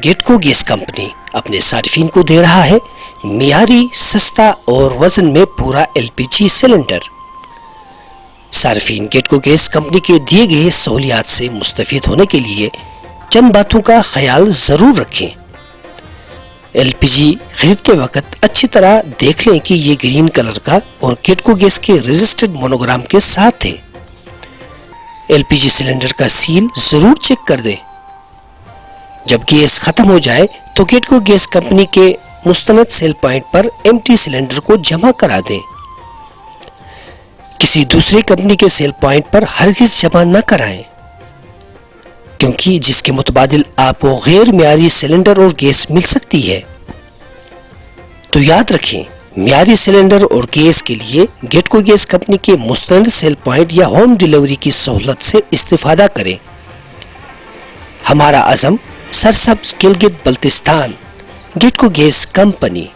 گیٹکو gas company اپنے صارفین کو دے رہا ہے معیاری، سستا اور وزن میں پورا LPG سلنڈر۔ صارفین گیٹکو گیس کمپنی کے دیے گئے سہولیات سے مستفید ہونے کے لیے چند باتوں کا خیال ضرور رکھیں۔ LPG خریدتے وقت اچھی طرح دیکھ لیں کہ یہ گرین کلر کا اور گیٹکو گیس کے رجسٹرڈ مونوگرام کے ساتھ ہے۔ LPG سلنڈر کا سیل ضرور چیک کر دیں۔ جب گیس ختم ہو جائے تو گیٹکو گیس کمپنی کے مستند سیل پوائنٹ پر ایمٹی سلنڈر کو جمع کرا دیں۔ کسی دوسری کمپنی کے سیل پوائنٹ پر ہرگز جمع نہ کرائیں، کیونکہ جس کے متبادل آپ کو غیر معیاری سلنڈر اور گیس مل سکتی ہے۔ تو یاد رکھیں، معیاری سلنڈر اور گیس کے لیے گیٹکو گیس کمپنی کے مستند سیل پوائنٹ یا ہوم ڈیلیوری کی سہولت سے استفادہ کریں۔ ہمارا عزم سرسبز گلگت بلتستان، گیٹکو گیس کمپنی۔